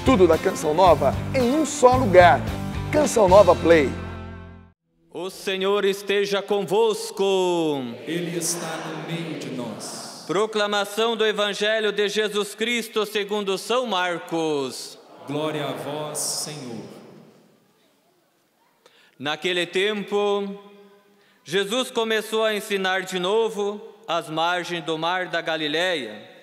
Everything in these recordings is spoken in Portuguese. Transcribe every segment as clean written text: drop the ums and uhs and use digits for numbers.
Tudo da Canção Nova em um só lugar. Canção Nova Play. O Senhor esteja convosco. Ele está no meio de nós. Proclamação do Evangelho de Jesus Cristo segundo São Marcos. Glória a vós, Senhor. Naquele tempo, Jesus começou a ensinar de novo às margens do mar da Galileia.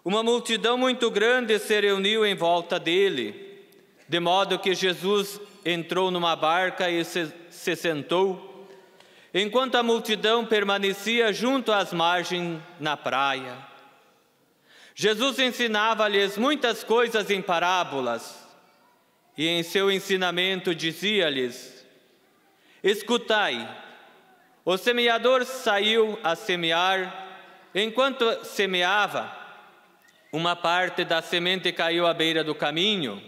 Uma multidão muito grande se reuniu em volta dele, de modo que Jesus entrou numa barca e se sentou, enquanto a multidão permanecia junto às margens na praia. Jesus ensinava-lhes muitas coisas em parábolas, e em seu ensinamento dizia-lhes: escutai, o semeador saiu a semear. Enquanto semeava, uma parte da semente caiu à beira do caminho.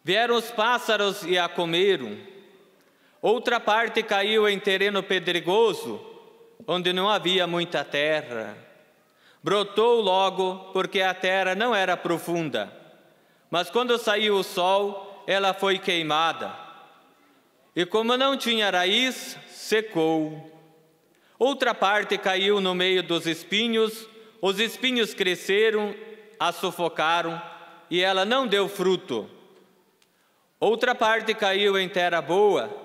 Vieram os pássaros e a comeram. Outra parte caiu em terreno pedregoso, onde não havia muita terra. Brotou logo, porque a terra não era profunda. Mas quando saiu o sol, ela foi queimada. E como não tinha raiz, secou. Outra parte caiu no meio dos espinhos. Os espinhos cresceram, a sufocaram, e ela não deu fruto. Outra parte caiu em terra boa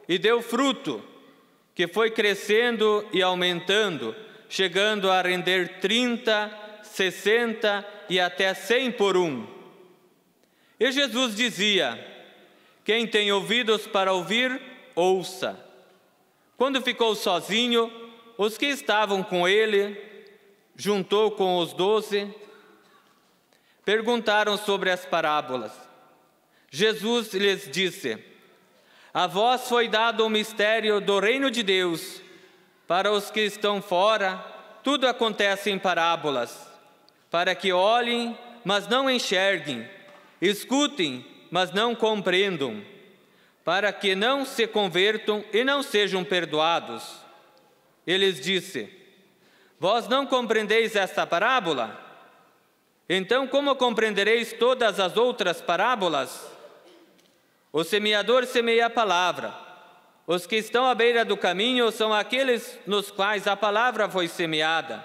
e deu fruto, que foi crescendo e aumentando, chegando a render 30, 60 e até 100 por um. E Jesus dizia: quem tem ouvidos para ouvir, ouça. Quando ficou sozinho, os que estavam com ele, juntou com os 12, perguntaram sobre as parábolas. Jesus lhes disse: a vós foi dado o mistério do reino de Deus. Para os que estão fora, tudo acontece em parábolas, para que olhem, mas não enxerguem, escutem, mas não compreendam, para que não se convertam e não sejam perdoados. Ele lhes disse: vós não compreendeis esta parábola? Então como compreendereis todas as outras parábolas? O semeador semeia a palavra. Os que estão à beira do caminho são aqueles nos quais a palavra foi semeada.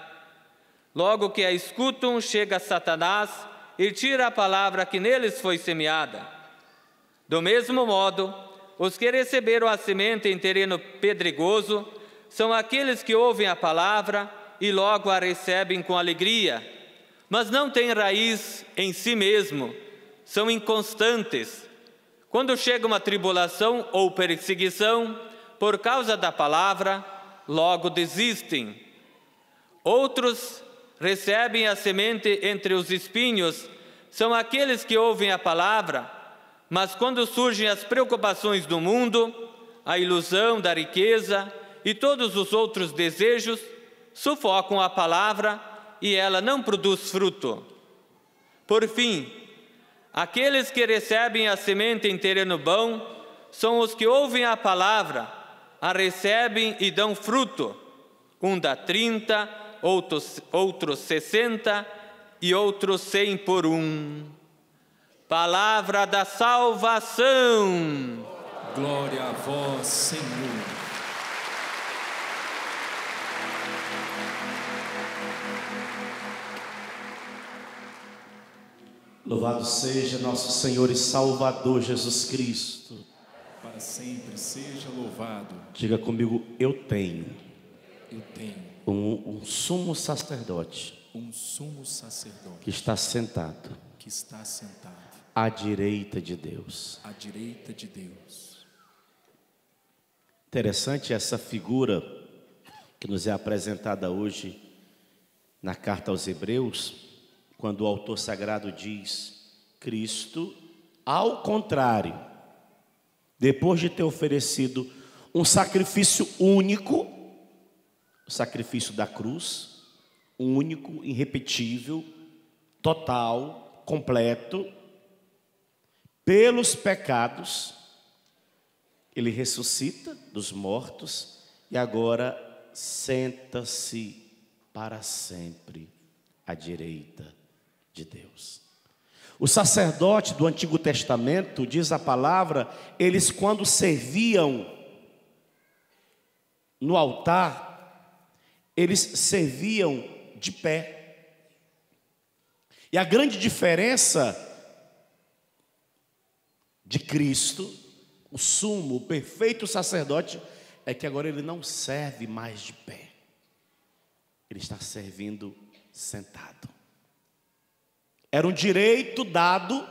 Logo que a escutam, chega Satanás e tira a palavra que neles foi semeada. Do mesmo modo, os que receberam a semente em terreno pedregoso são aqueles que ouvem a palavra e logo a recebem com alegria, mas não têm raiz em si mesmo, são inconstantes. Quando chega uma tribulação ou perseguição, por causa da palavra, logo desistem. Outros recebem a semente entre os espinhos, são aqueles que ouvem a palavra, mas quando surgem as preocupações do mundo, a ilusão da riqueza e todos os outros desejos, sufocam a palavra e ela não produz fruto. Por fim, aqueles que recebem a semente em terreno bom são os que ouvem a palavra, a recebem e dão fruto. Um dá 30, outros 60 e outros 100 por um. Palavra da salvação. Glória a vós, Senhor. Louvado seja nosso Senhor e Salvador Jesus Cristo. Para sempre seja louvado. Diga comigo: eu tenho. Eu tenho um sumo sacerdote. Um sumo sacerdote que está sentado. Que está sentado à direita de Deus. À direita de Deus. Interessante essa figura que nos é apresentada hoje na carta aos Hebreus. Quando o autor sagrado diz: Cristo, ao contrário, depois de ter oferecido um sacrifício único, o sacrifício da cruz, único, irrepetível, total, completo, pelos pecados, ele ressuscita dos mortos e agora senta-se para sempre à direita de Deus. O sacerdote do Antigo Testamento, diz a palavra, eles quando serviam no altar, eles serviam de pé. E a grande diferença de Cristo, o sumo, o perfeito sacerdote, é que agora ele não serve mais de pé. Ele está servindo sentado. Era um direito dado,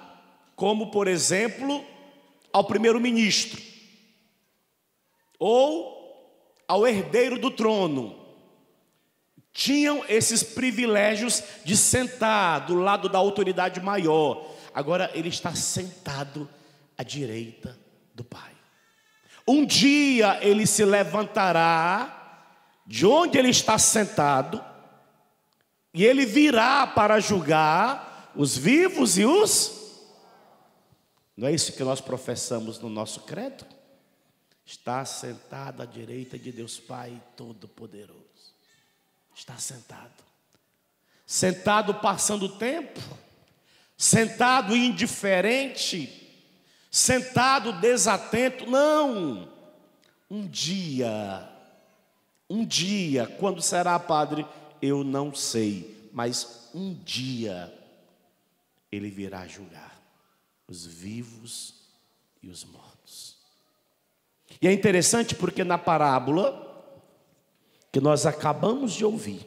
como por exemplo, ao primeiro-ministro, ou ao herdeiro do trono. Tinham esses privilégios de sentar do lado da autoridade maior. Agora ele está sentado à direita do Pai. Um dia ele se levantará de onde ele está sentado, e ele virá para julgar os vivos e os... Não é isso que nós professamos no nosso credo? Está sentado à direita de Deus Pai Todo-Poderoso. Está sentado. Sentado passando o tempo. Sentado indiferente. Sentado desatento. Não. Um dia, quando será, Padre? Eu não sei. Mas um dia ele virá julgar os vivos e os mortos. E é interessante porque na parábola que nós acabamos de ouvir,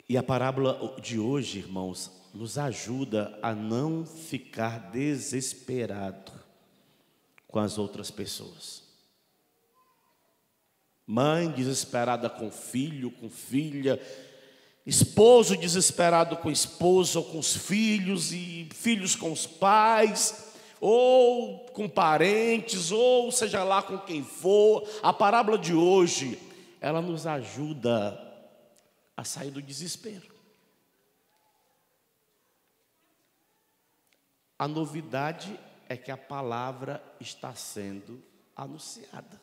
e a parábola de hoje, irmãos, nos ajuda a não ficar desesperado com as outras pessoas. Mãe desesperada com filho, com filha, esposo desesperado com esposa ou com os filhos, e filhos com os pais, ou com parentes, ou seja lá com quem for. A parábola de hoje, ela nos ajuda a sair do desespero. A novidade é que a palavra está sendo anunciada.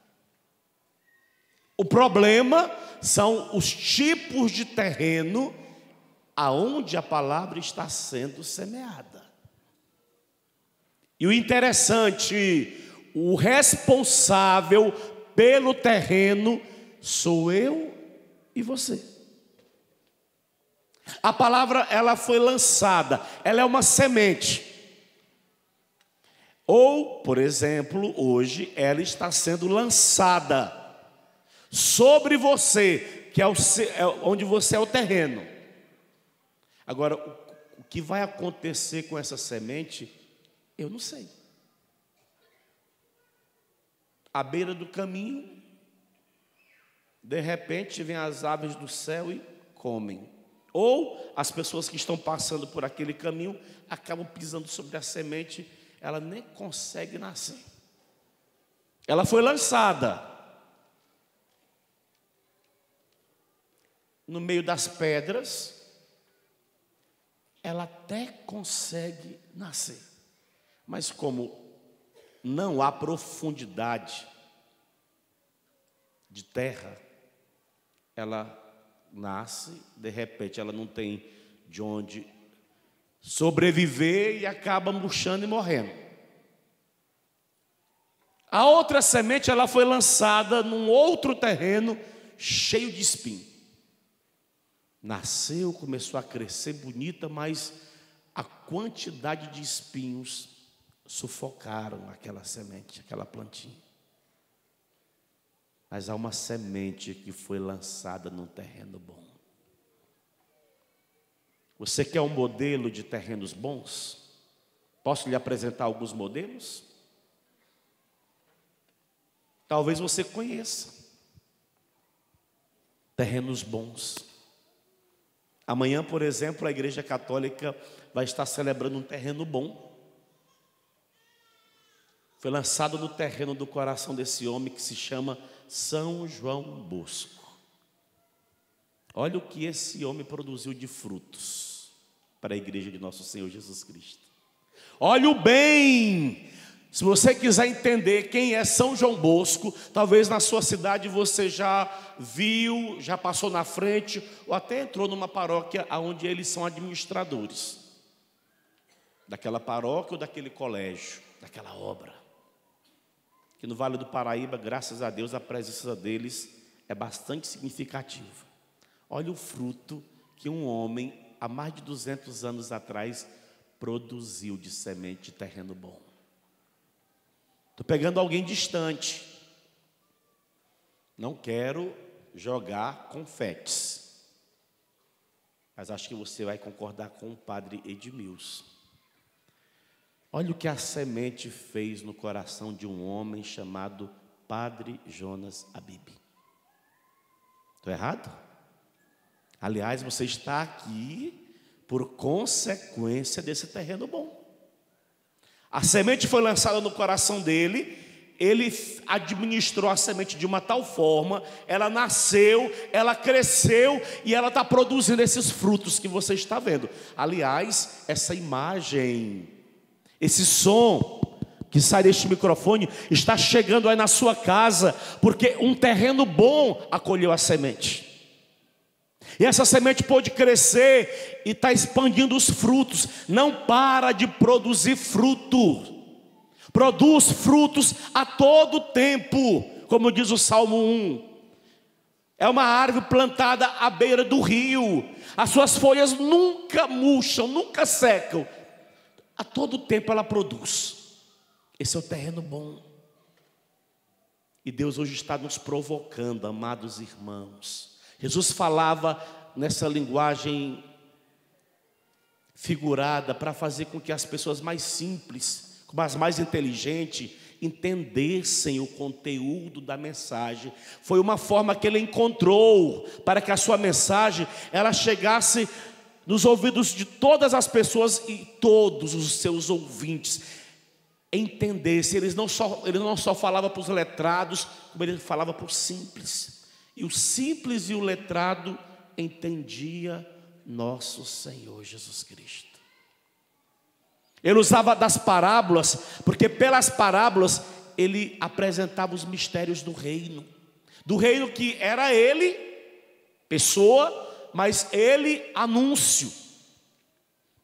O problema são os tipos de terreno aonde a palavra está sendo semeada. E o interessante, o responsável pelo terreno sou eu e você. A palavra, ela foi lançada, ela é uma semente. Ou, por exemplo, hoje ela está sendo lançada sobre você, que é onde você é o terreno. Agora, o que vai acontecer com essa semente, eu não sei. À beira do caminho, de repente vem as aves do céu e comem. Ou as pessoas que estão passando por aquele caminho acabam pisando sobre a semente, ela nem consegue nascer. Ela foi lançada no meio das pedras, ela até consegue nascer, mas como não há profundidade de terra, ela nasce, de repente ela não tem de onde sobreviver e acaba murchando e morrendo. A outra semente, ela foi lançada num outro terreno cheio de espinho. Nasceu, começou a crescer bonita, mas a quantidade de espinhos sufocaram aquela semente, aquela plantinha. Mas há uma semente que foi lançada num terreno bom. Você quer um modelo de terrenos bons? Posso lhe apresentar alguns modelos? Talvez você conheça terrenos bons. Amanhã, por exemplo, a Igreja Católica vai estar celebrando um terreno bom. Foi lançado no terreno do coração desse homem que se chama São João Bosco. Olha o que esse homem produziu de frutos para a igreja de nosso Senhor Jesus Cristo. Olha o bem. Se você quiser entender quem é São João Bosco, talvez na sua cidade você já viu, já passou na frente, ou até entrou numa paróquia onde eles são administradores. daquela paróquia ou daquele colégio, daquela obra. Que no Vale do Paraíba, graças a Deus, a presença deles é bastante significativa. Olha o fruto que um homem, há mais de 200 anos atrás, produziu de semente de terreno bom. Estou pegando alguém distante. Não quero jogar confetes, mas acho que você vai concordar com o padre Edmilson. Olha o que a semente fez no coração de um homem chamado Padre Jonas Abib. Estou errado? Aliás, você está aqui por consequência desse terreno bom. A semente foi lançada no coração dele, ele administrou a semente de uma tal forma, ela nasceu, ela cresceu e ela está produzindo esses frutos que você está vendo. Aliás, essa imagem, esse som que sai deste microfone está chegando aí na sua casa, porque um terreno bom acolheu a semente. E essa semente pôde crescer e está expandindo os frutos. Não para de produzir fruto. Produz frutos a todo tempo, como diz o Salmo 1. É uma árvore plantada à beira do rio. As suas folhas nunca murcham, nunca secam. A todo tempo ela produz. Esse é o terreno bom. E Deus hoje está nos provocando, amados irmãos. Jesus falava nessa linguagem figurada para fazer com que as pessoas mais simples, as mais inteligentes, entendessem o conteúdo da mensagem. Foi uma forma que ele encontrou para que a sua mensagem ela chegasse nos ouvidos de todas as pessoas e todos os seus ouvintes entendessem. Ele não só falava para os letrados, como ele falava para os simples. E o simples e o letrado entendia nosso Senhor Jesus Cristo. Ele usava das parábolas, porque pelas parábolas ele apresentava os mistérios do reino que era ele, pessoa, mas ele, anúncio.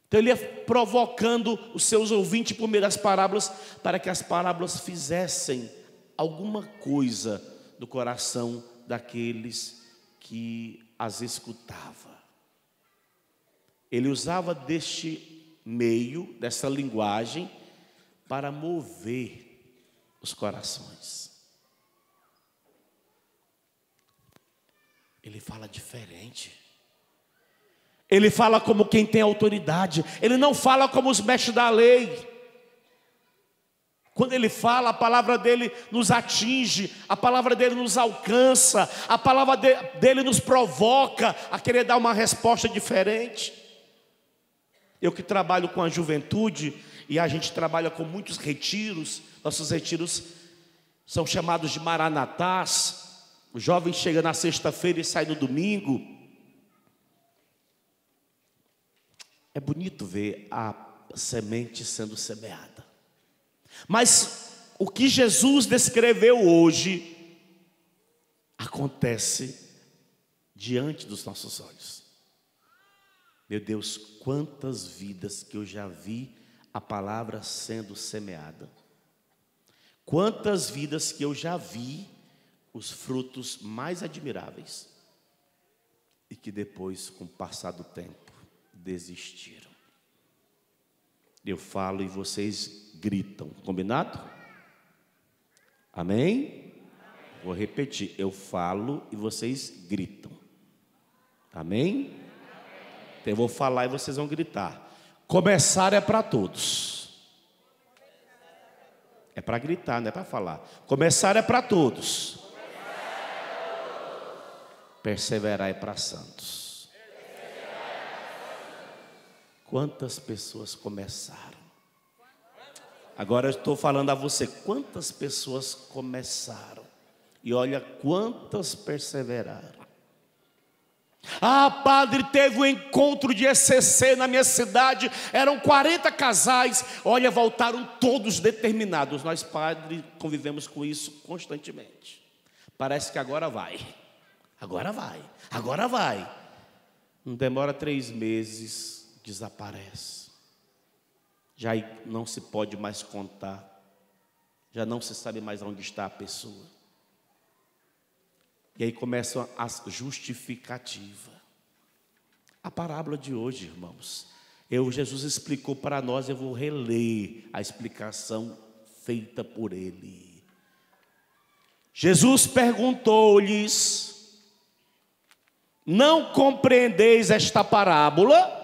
Então ele ia provocando os seus ouvintes por meio das parábolas, para que as parábolas fizessem alguma coisa no coração daqueles que as escutava. Ele usava deste meio, dessa linguagem, para mover os corações. Ele fala diferente. Ele fala como quem tem autoridade. Ele não fala como os mestres da lei. Quando ele fala, a palavra dele nos atinge, a palavra dele nos alcança, a palavra dele nos provoca a querer dar uma resposta diferente. Eu que trabalho com a juventude, e a gente trabalha com muitos retiros, nossos retiros são chamados de maranatás. O jovem chega na sexta-feira e sai no domingo. É bonito ver a semente sendo semeada. Mas o que Jesus descreveu hoje acontece diante dos nossos olhos. Meu Deus, quantas vidas que eu já vi a palavra sendo semeada. Quantas vidas que eu já vi os frutos mais admiráveis e que depois, com o passar do tempo, desistiram. Eu falo e vocês gritam, combinado? Amém? Vou repetir, eu falo e vocês gritam. Amém? Então eu vou falar e vocês vão gritar. Começar é para todos. É para gritar, não é para falar. Começar é para todos. Perseverar é para santos. Quantas pessoas começaram? Agora eu estou falando a você, quantas pessoas começaram? E olha quantas perseveraram. Ah, padre, teve um encontro de ECC na minha cidade, eram 40 casais, olha, voltaram todos determinados. Nós, padre, convivemos com isso constantemente. Parece que agora vai. Não demora 3 meses, desaparece. já não se pode mais contar, já não se sabe mais onde está a pessoa. E aí começam as justificativas. A parábola de hoje, irmãos, Jesus explicou para nós, eu vou reler a explicação feita por ele. Jesus perguntou-lhes: não compreendeis esta parábola?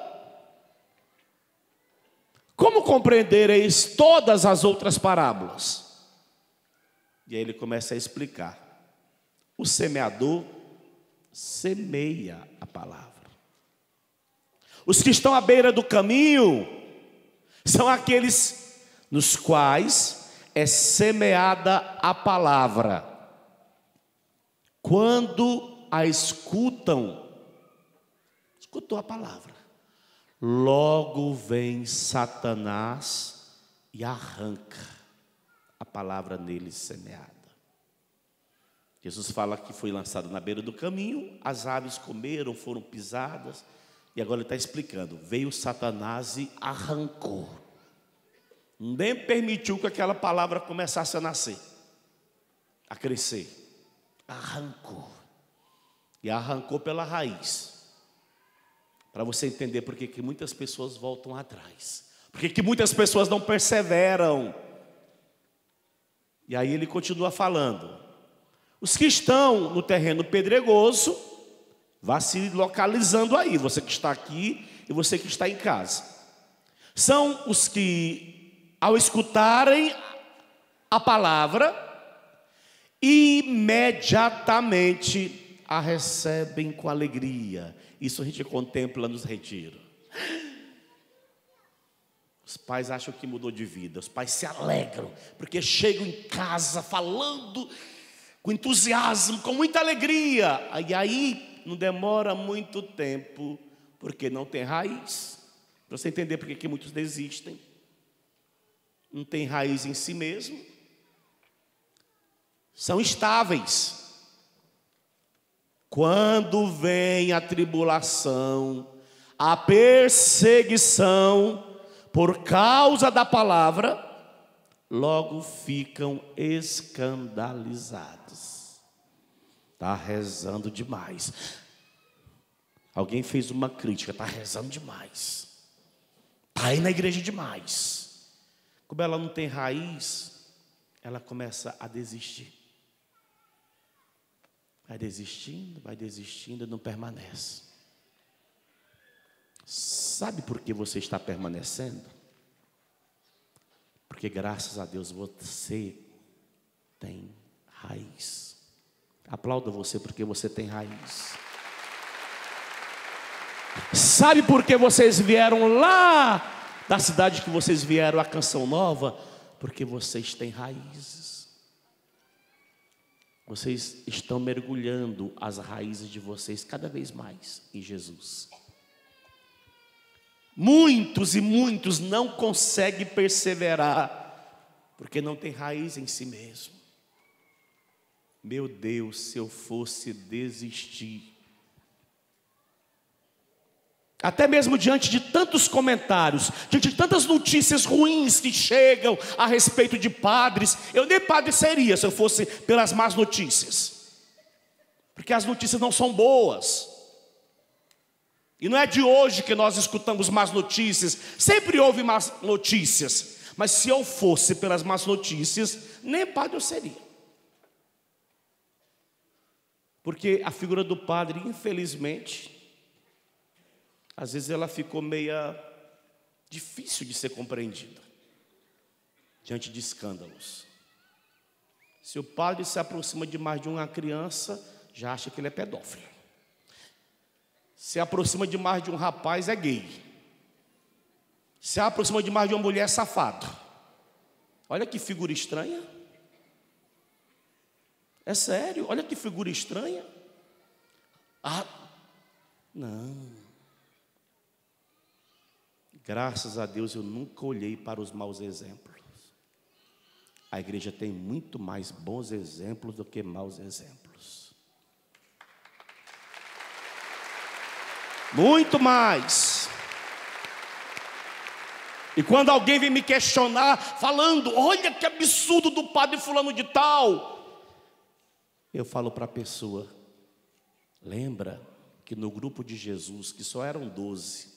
Como compreendereis todas as outras parábolas? E aí ele começa a explicar. O semeador semeia a palavra. Os que estão à beira do caminho são aqueles nos quais é semeada a palavra. Quando a escutou a palavra, logo vem Satanás e arranca a palavra neles semeada. Jesus fala que foi lançado na beira do caminho, as aves comeram, foram pisadas, e agora ele está explicando, veio Satanás e arrancou, nem permitiu que aquela palavra começasse a nascer, a crescer, arrancou, e arrancou pela raiz, para você entender por que muitas pessoas voltam atrás, por que muitas pessoas não perseveram. E aí ele continua falando, os que estão no terreno pedregoso, vá se localizando aí, você que está aqui e você que está em casa. São os que, ao escutarem a palavra, imediatamente a recebem com alegria. Isso a gente contempla nos retiros. Os pais acham que mudou de vida, os pais se alegram, porque chegam em casa falando com entusiasmo, com muita alegria. E aí não demora muito tempo, porque não tem raiz. Para você entender por que muitos desistem. Não tem raiz em si mesmo. São estáveis. Quando vem a tribulação, a perseguição, por causa da palavra, logo ficam escandalizados. Está rezando demais. Alguém fez uma crítica, está rezando demais. Está aí na igreja demais. Como ela não tem raiz, ela começa a desistir. Vai desistindo, não permanece. Sabe por que você está permanecendo? Porque graças a Deus você tem raiz. Aplauda você porque você tem raiz. Sabe por que vocês vieram lá da cidade que vocês vieram, a Canção Nova? Porque vocês têm raízes. Vocês estão mergulhando as raízes de vocês cada vez mais em Jesus. Muitos e muitos não conseguem perseverar, porque não tem raiz em si mesmo. Meu Deus, se eu fosse desistir. Até mesmo diante de tantos comentários, diante de tantas notícias ruins que chegam a respeito de padres, eu nem padre seria se eu fosse pelas más notícias. Porque as notícias não são boas. E não é de hoje que nós escutamos más notícias, sempre houve más notícias. Mas se eu fosse pelas más notícias, nem padre eu seria. Porque a figura do padre, infelizmente, às vezes ela ficou meia difícil de ser compreendida diante de escândalos. Se o padre se aproxima demais de uma criança, já acha que ele é pedófilo. Se aproxima demais de um rapaz, é gay. Se aproxima demais de uma mulher, é safado. Olha que figura estranha. É sério, olha que figura estranha. Ah, não. Graças a Deus eu nunca olhei para os maus exemplos. A igreja tem muito mais bons exemplos do que maus exemplos. Muito mais. E quando alguém vem me questionar, falando, olha que absurdo do padre fulano de tal, eu falo para a pessoa, lembra que no grupo de Jesus, que só eram 12,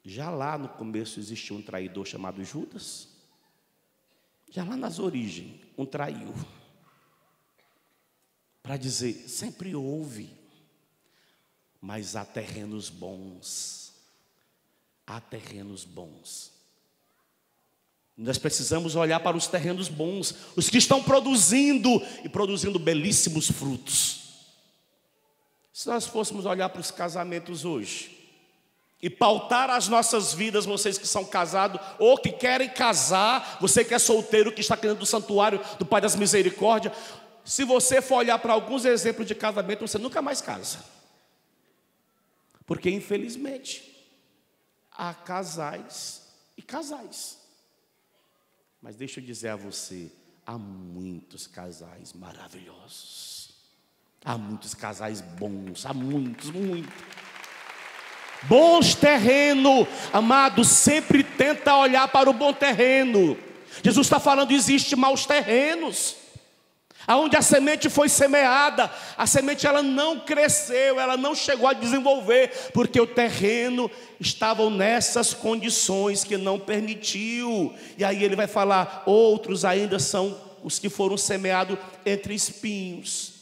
já lá no começo existia um traidor chamado Judas? Já lá nas origens, um traiu. Para dizer, sempre houve, mas há terrenos bons. Há terrenos bons. Nós precisamos olhar para os terrenos bons, os que estão produzindo e produzindo belíssimos frutos. Se nós fôssemos olhar para os casamentos hoje e pautar as nossas vidas, vocês que são casados ou que querem casar, você que é solteiro, que está dentro do santuário do Pai das Misericórdias, se você for olhar para alguns exemplos de casamento, você nunca mais casa. Porque infelizmente há casais e casais. Mas deixa eu dizer a você, há muitos casais maravilhosos. Há muitos casais bons, há muitos. Bons terrenos, amado, sempre tenta olhar para o bom terreno. Jesus está falando, existe maus terrenos. Aonde a semente foi semeada, a semente ela não cresceu, ela não chegou a desenvolver, porque o terreno estava nessas condições que não permitiu. E aí ele vai falar, outros ainda são os que foram semeados entre espinhos.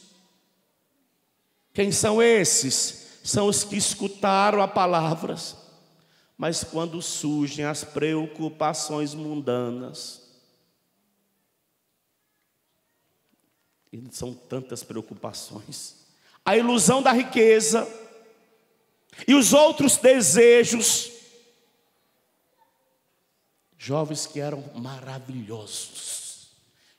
Quem são esses? São os que escutaram a palavra, mas quando surgem as preocupações mundanas, e são tantas preocupações, a ilusão da riqueza e os outros desejos, jovens que eram maravilhosos,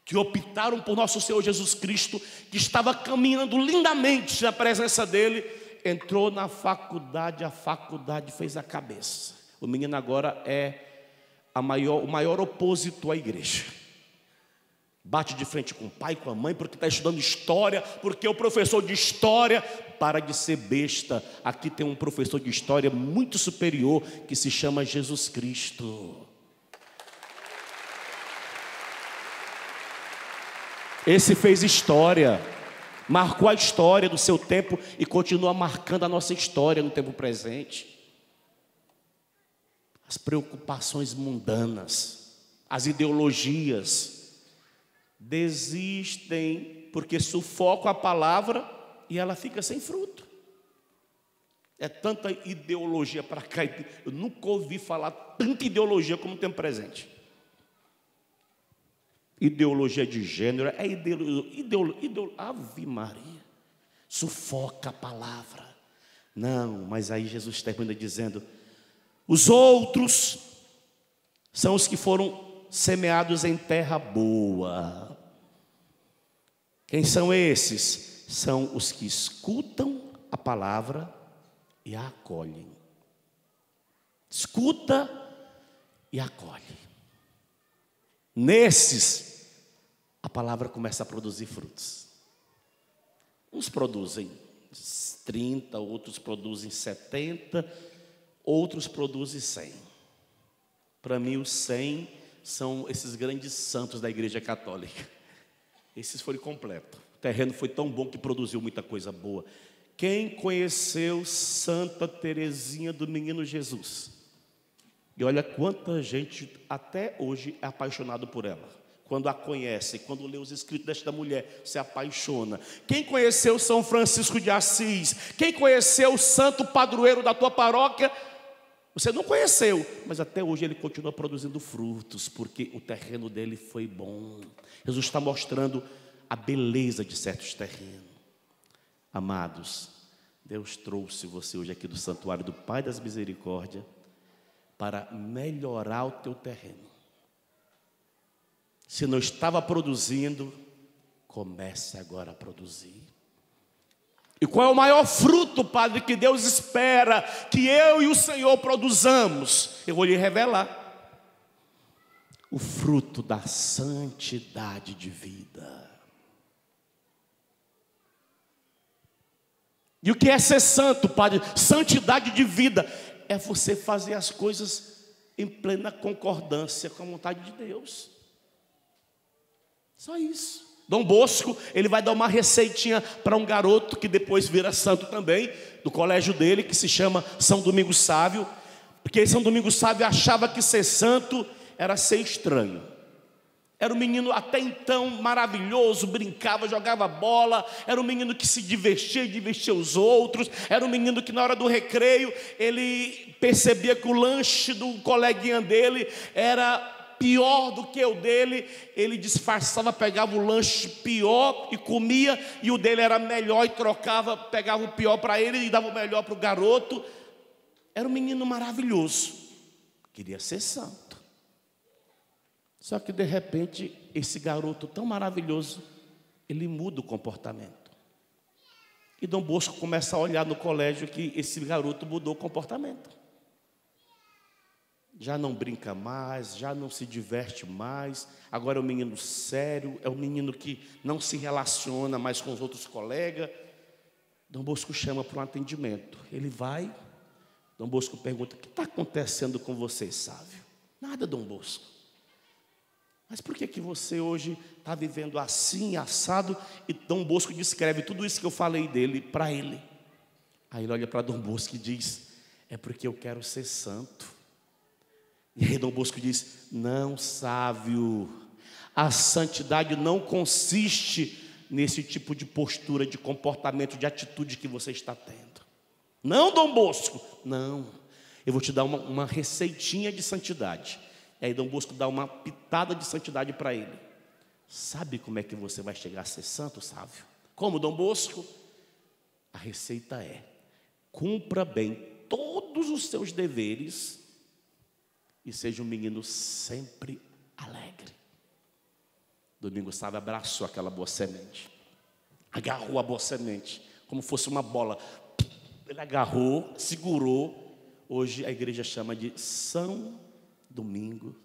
que optaram por nosso Senhor Jesus Cristo, que estava caminhando lindamente na presença dele, entrou na faculdade, a faculdade fez a cabeça. O menino agora é o maior opositor à igreja. Bate de frente com o pai, com a mãe, porque está estudando história, porque o professor de história, para de ser besta. Aqui tem um professor de história muito superior, que se chama Jesus Cristo. Esse fez história, marcou a história do seu tempo e continua marcando a nossa história no tempo presente. As preocupações mundanas, as ideologias, desistem porque sufocam a palavra e ela fica sem fruto. É tanta ideologia para cá, eu nunca ouvi falar tanta ideologia como tem presente. Ideologia de gênero, é Ave Maria, sufoca a palavra. Não, mas aí Jesus termina dizendo, os outros são os que foram semeados em terra boa. Quem são esses? São os que escutam a palavra e a acolhem. Escuta e acolhe. Nesses, a palavra começa a produzir frutos. Uns produzem 30, outros produzem 70, outros produzem 100. Para mim, os 100 são esses grandes santos da Igreja Católica. Esses foram completos. O terreno foi tão bom que produziu muita coisa boa. Quem conheceu Santa Teresinha do Menino Jesus? E olha quanta gente até hoje é apaixonado por ela. Quando a conhece, quando lê os escritos desta mulher, se apaixona. Quem conheceu São Francisco de Assis? Quem conheceu o santo padroeiro da tua paróquia? Você não conheceu, mas até hoje ele continua produzindo frutos, porque o terreno dele foi bom. Jesus está mostrando a beleza de certos terrenos. Amados, Deus trouxe você hoje aqui do santuário do Pai das Misericórdias para melhorar o teu terreno. Se não estava produzindo, comece agora a produzir. E qual é o maior fruto, Padre, que Deus espera que eu e o Senhor produzamos? Eu vou lhe revelar. O fruto da santidade de vida. E o que é ser santo, Padre? Santidade de vida é você fazer as coisas em plena concordância com a vontade de Deus. Só isso. Dom Bosco, ele vai dar uma receitinha para um garoto que depois vira santo também, do colégio dele, que se chama São Domingos Sávio, porque São Domingos Sávio achava que ser santo era ser estranho. Era um menino até então maravilhoso, brincava, jogava bola, era um menino que se divertia e divertia os outros, era um menino que na hora do recreio, ele percebia que o lanche do coleguinha dele era pior do que o dele, ele disfarçava, pegava o lanche pior e comia, e o dele era melhor e trocava, pegava o pior para ele e dava o melhor para o garoto. Era um menino maravilhoso, queria ser santo. Só que de repente, esse garoto tão maravilhoso, ele muda o comportamento. E Dom Bosco começa a olhar no colégio que esse garoto mudou o comportamento. Já não brinca mais, já não se diverte mais, agora é um menino sério, é um menino que não se relaciona mais com os outros colegas. Dom Bosco chama para um atendimento. Ele vai, Dom Bosco pergunta: o que está acontecendo com você, Sávio? Nada, Dom Bosco. Mas por que você hoje está vivendo assim, assado? E Dom Bosco descreve tudo isso que eu falei dele para ele. Aí ele olha para Dom Bosco e diz: é porque eu quero ser santo. E aí Dom Bosco diz: não, Sávio, a santidade não consiste nesse tipo de postura, de comportamento, de atitude que você está tendo. Não, Dom Bosco, não. Eu vou te dar uma receitinha de santidade. E aí Dom Bosco dá uma pitada de santidade para ele. Sabe como é que você vai chegar a ser santo, Sávio? Como, Dom Bosco? A receita é: cumpra bem todos os seus deveres e seja um menino sempre alegre. Domingos Sávio abraçou aquela boa semente, agarrou a boa semente como fosse uma bola. Ele agarrou, segurou. Hoje a igreja chama de São Domingo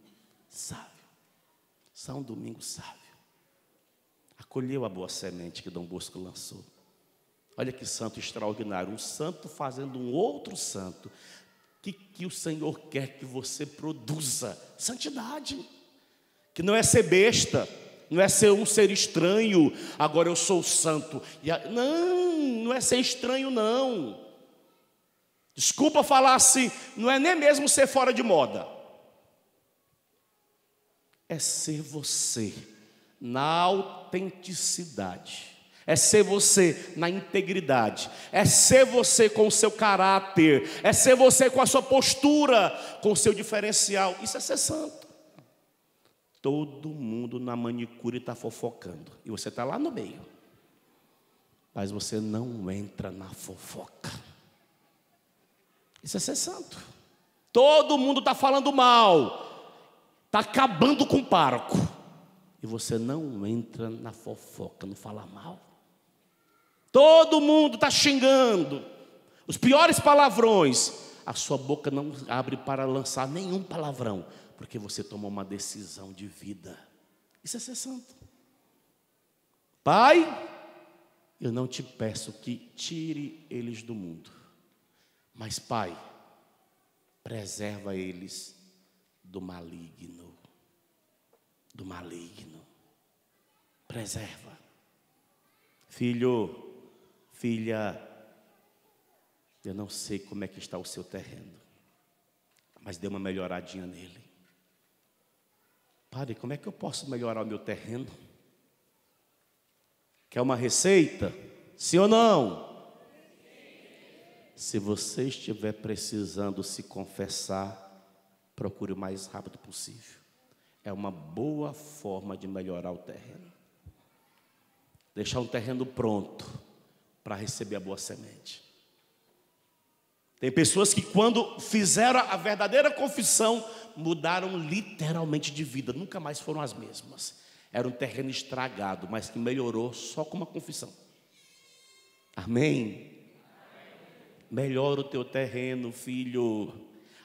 Sávio. São Domingo Sávio. Acolheu a boa semente que Dom Bosco lançou. Olha que santo extraordinário. Um santo fazendo um outro santo. Que o Senhor quer que você produza? Santidade. Que não é ser besta, não é ser um ser estranho. Agora eu sou santo. Não é ser estranho, não. Desculpa falar assim, não é nem mesmo ser fora de moda. É ser você na autenticidade. É ser você na integridade. É ser você com o seu caráter. É ser você com a sua postura, com o seu diferencial. Isso é ser santo. Todo mundo na manicure está fofocando. E você está lá no meio. Mas você não entra na fofoca. Isso é ser santo. Todo mundo está falando mal. Está acabando com o pároco. E você não entra na fofoca, não fala mal. Todo mundo está xingando. Os piores palavrões. A sua boca não abre para lançar nenhum palavrão. Porque você tomou uma decisão de vida. Isso é ser santo. Pai, eu não te peço que tire eles do mundo. Mas, Pai, preserva eles do maligno. Do maligno. Preserva. Filho, filha, eu não sei como é que está o seu terreno, mas dê uma melhoradinha nele. Padre, como é que eu posso melhorar o meu terreno? Quer uma receita? Sim ou não? Se você estiver precisando se confessar, procure o mais rápido possível. É uma boa forma de melhorar o terreno. Deixar um terreno pronto para receber a boa semente. Tem pessoas que quando fizeram a verdadeira confissão, mudaram literalmente de vida, nunca mais foram as mesmas. Era um terreno estragado, mas que melhorou só com uma confissão. Amém? Melhora o teu terreno, filho.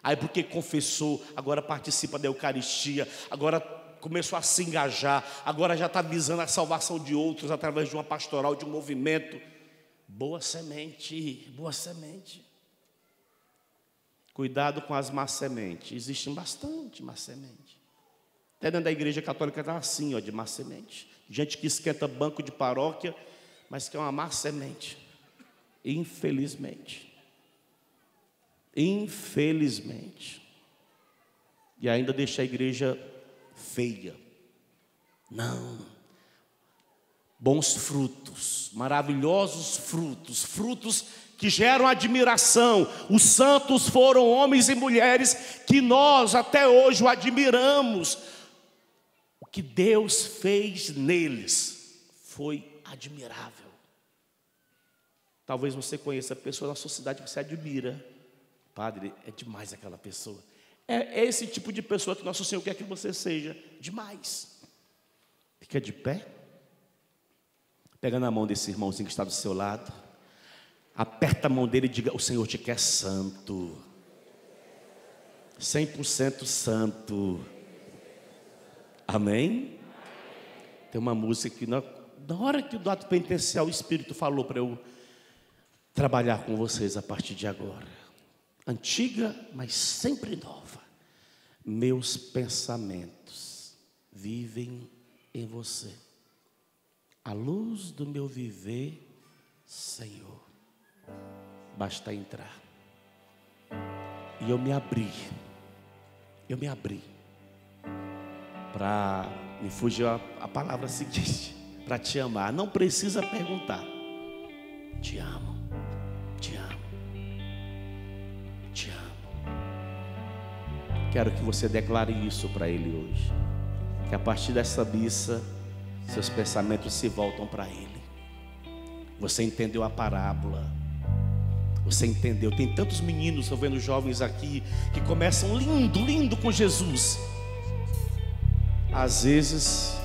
Aí porque confessou, agora participa da Eucaristia, agora começou a se engajar, agora já está visando a salvação de outros através de uma pastoral, de um movimento. Boa semente, boa semente. Cuidado com as más sementes. Existem bastante má semente. Até dentro da igreja católica está assim, ó, de má semente. Gente que esquenta banco de paróquia, mas que é uma má semente. Infelizmente. Infelizmente. E ainda deixa a igreja feia. Não. Bons frutos, maravilhosos frutos, frutos que geram admiração. Os santos foram homens e mulheres que nós até hoje o admiramos. O que Deus fez neles foi admirável. Talvez você conheça pessoas na sua cidade que você admira. Padre, é demais aquela pessoa. É esse tipo de pessoa que nosso Senhor quer que você seja. Demais. Fica de pé. Pega na mão desse irmãozinho que está do seu lado. Aperta a mão dele e diga: o Senhor te quer santo. 100% santo. Amém? Tem uma música que na hora que do ato penitencial o Espírito falou para eu trabalhar com vocês a partir de agora. Antiga, mas sempre nova. Meus pensamentos vivem em você. A luz do meu viver, Senhor. Basta entrar. E eu me abri. Para me fugir a palavra seguinte. Para te amar. Não precisa perguntar. Te amo. Te amo. Te amo. Quero que você declare isso para Ele hoje. Que a partir dessa missa, seus pensamentos se voltam para Ele. Você entendeu a parábola. Você entendeu. Tem tantos meninos, estou vendo jovens aqui, que começam lindo com Jesus. Às vezes,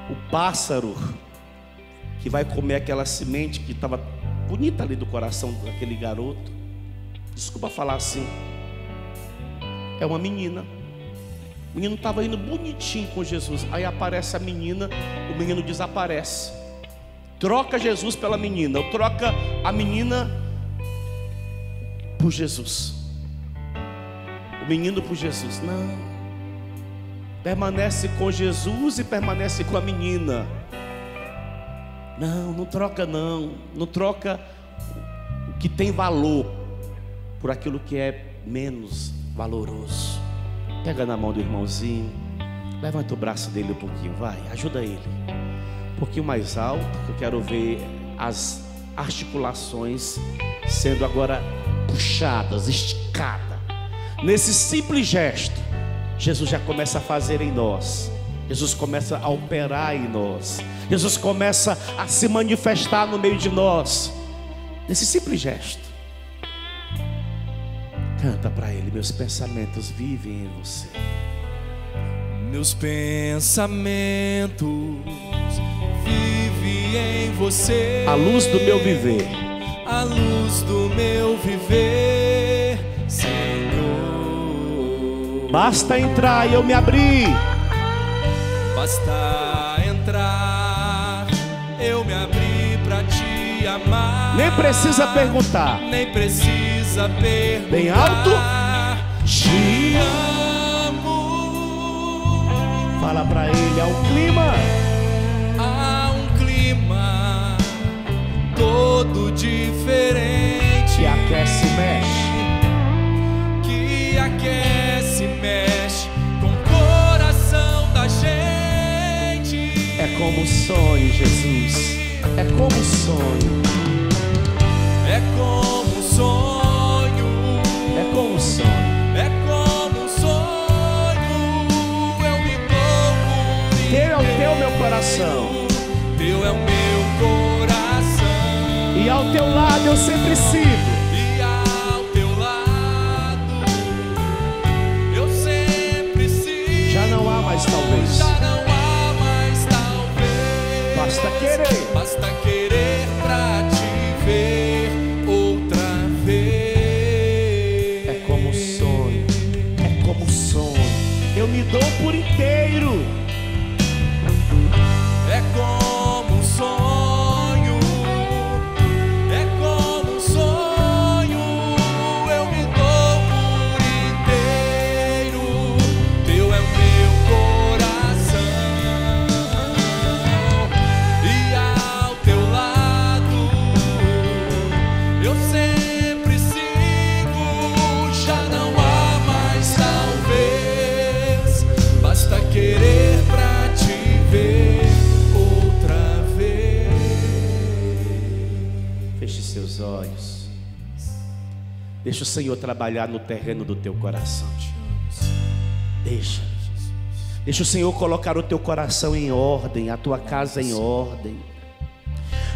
o pássaro que vai comer aquela semente que estava bonita ali do coração daquele garoto, desculpa falar assim, é uma menina. O menino estava indo bonitinho com Jesus. Aí aparece a menina, o menino desaparece. Troca Jesus pela menina, ou troca a menina por Jesus. O menino por Jesus. Não. Permanece com Jesus e permanece com a menina. Não troca não. Não troca o que tem valor por aquilo que é menos valoroso. Pega na mão do irmãozinho. Levanta o braço dele um pouquinho, vai, ajuda ele. Um pouquinho mais alto, que eu quero ver as articulações sendo agora puxadas, esticadas. Nesse simples gesto, Jesus já começa a fazer em nós. Jesus começa a operar em nós. Jesus começa a se manifestar no meio de nós. Nesse simples gesto. Canta para Ele: meus pensamentos vivem em você. Meus pensamentos vivem em você. A luz do meu viver. A luz do meu viver, Senhor. Basta entrar e eu me abri. Basta entrar, eu me abri pra te amar. Nem precisa perguntar. Nem precisa perguntar. Bem alto. Te amo. Fala pra Ele, há um clima. Há um clima todo diferente. Que aquece e mexe. Que aquece e mexe com o coração da gente. É como um sonho, Jesus. É como um sonho. É como um sonho. É como um sonho. É como um sonho. Eu me dou por Teu é o teu, meu coração. Teu é o meu coração. E ao teu lado eu sempre sigo. E ao teu lado eu sempre sigo. Já não há mais talvez. Já não há mais talvez. Basta querer. Basta querer pra te ver outra vez. É como um sonho. É como um sonho. Eu me dou por inteiro. É como um sonho. É como um sonho. seus olhos. Deixa o Senhor trabalhar no terreno do teu coração. Deixa o Senhor colocar o teu coração em ordem, a tua casa em ordem.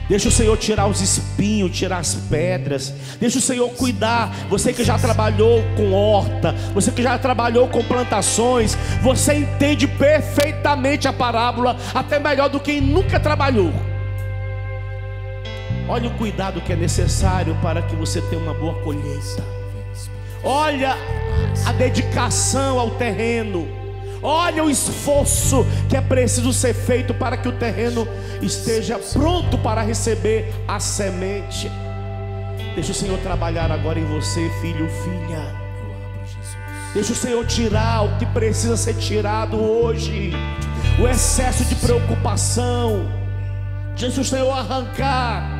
Deixa o Senhor tirar os espinhos, tirar as pedras. Deixa o Senhor cuidar. Você que já trabalhou com horta, você que já trabalhou com plantações, você entende perfeitamente a parábola, até melhor do que quem nunca trabalhou. Olha o cuidado que é necessário para que você tenha uma boa colheita. Olha a dedicação ao terreno. Olha o esforço que é preciso ser feito para que o terreno esteja pronto para receber a semente. Deixa o Senhor trabalhar agora em você, filho, filha. Deixa o Senhor tirar o que precisa ser tirado hoje. O excesso de preocupação. Deixa o Senhor arrancar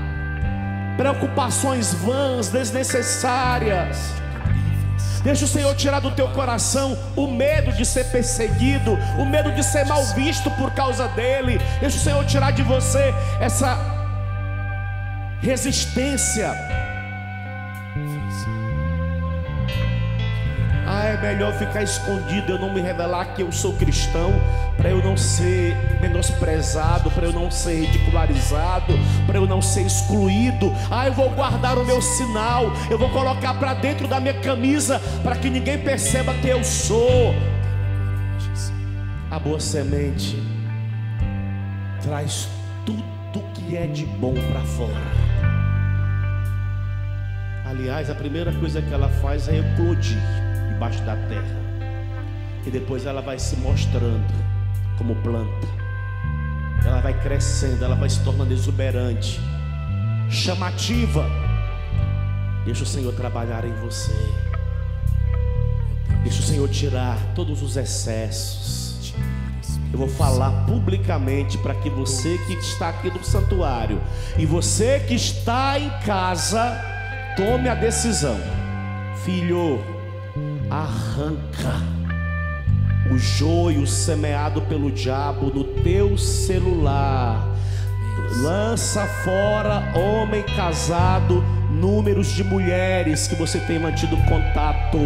preocupações vãs, desnecessárias. Deixa o Senhor tirar do teu coração o medo de ser perseguido, o medo de ser mal visto por causa dele. Deixa o Senhor tirar de você essa resistência. É melhor ficar escondido, eu não me revelar que eu sou cristão, para eu não ser menosprezado, para eu não ser ridicularizado, para eu não ser excluído. Eu vou guardar o meu sinal, eu vou colocar para dentro da minha camisa, para que ninguém perceba que eu sou. A boa semente traz tudo que é de bom para fora. Aliás, a primeira coisa que ela faz é eclodir debaixo da terra, e depois ela vai se mostrando como planta. Ela vai crescendo, ela vai se tornando exuberante, chamativa. Deixa o Senhor trabalhar em você. Deixa o Senhor tirar todos os excessos. Eu vou falar publicamente para que você que está aqui no santuário e você que está em casa tome a decisão. Filho, arranca o joio semeado pelo diabo no teu celular. Lança fora, homem casado, números de mulheres que você tem mantido contato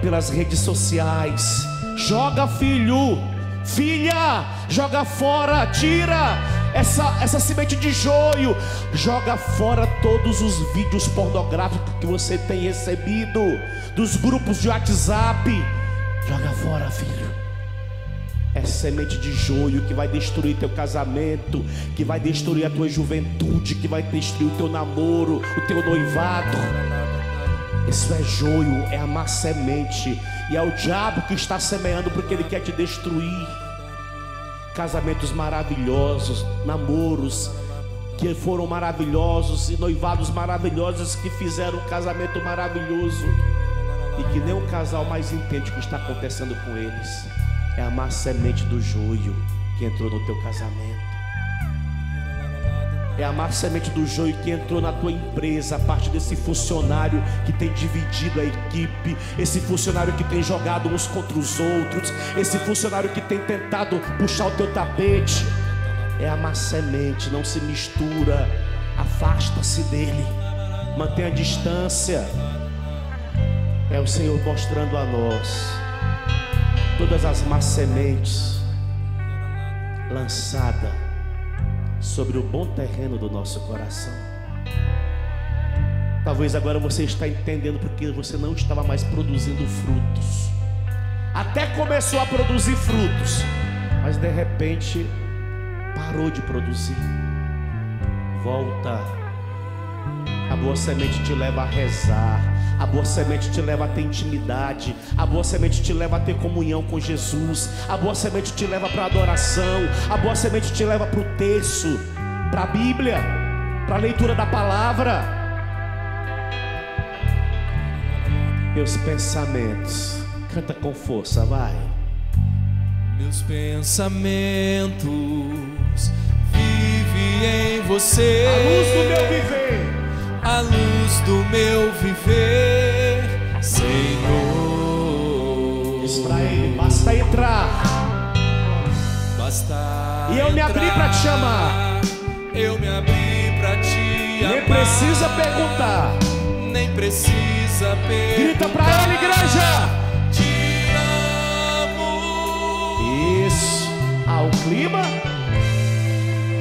pelas redes sociais. Joga, filho, filha, joga fora, tira essa semente de joio. Joga fora todos os vídeos pornográficos que você tem recebido dos grupos de WhatsApp. Joga fora, filho. É semente de joio que vai destruir teu casamento, que vai destruir a tua juventude, que vai destruir o teu namoro, o teu noivado. Isso é joio, é a má semente, e é o diabo que está semeando porque ele quer te destruir. Casamentos maravilhosos, namoros que foram maravilhosos e noivados maravilhosos que fizeram um casamento maravilhoso e que nem o casal mais entende o que está acontecendo com eles. É a má semente do joio que entrou no teu casamento. É a má semente do joio que entrou na tua empresa, a parte desse funcionário que tem dividido a equipe, esse funcionário que tem jogado uns contra os outros, esse funcionário que tem tentado puxar o teu tapete. É a má semente, não se mistura, afasta-se dele, mantenha a distância. É o Senhor mostrando a nós todas as más sementes lançadas sobre o bom terreno do nosso coração. Talvez agora você está entendendo porque você não estava mais produzindo frutos. Até começou a produzir frutos, mas de repente parou de produzir. Volta. A boa semente te leva a rezar. A boa semente te leva a ter intimidade. A boa semente te leva a ter comunhão com Jesus. A boa semente te leva para a adoração. A boa semente te leva para o terço, para a Bíblia, para a leitura da palavra. Meus pensamentos, canta com força, vai. Meus pensamentos vivem em você. A luz do meu viver, a luz do meu viver, Senhor. diz pra ele, basta entrar. Basta e eu me abri para te chamar. Eu me abri para te amar. precisa perguntar. Nem precisa perguntar. Grita pra ele, igreja. Te amo. Isso. Há um clima.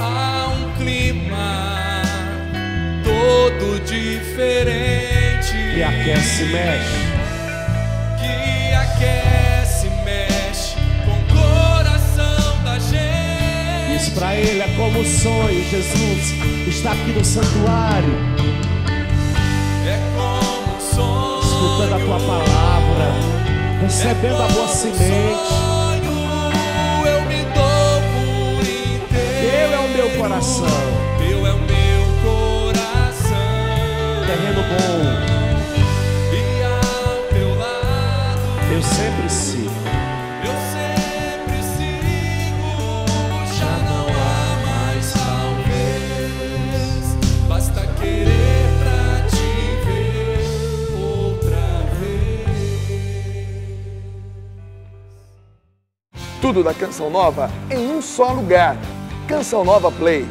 Há um clima todo diferente Que aquece, mexe. que aquece, mexe com o coração da gente. Diz pra ele, é como um sonho. Jesus está aqui no santuário, É como um sonho, escutando a tua palavra, recebendo a boa semente. Eu me dou por inteiro. Teu é o meu coração, Teu é o meu coração. terreno bom, E ao teu lado eu sempre sigo. eu sempre sigo. Já não há mais talvez. Basta querer pra te ver outra vez. Tudo da Canção Nova em um só lugar. Canção Nova Play.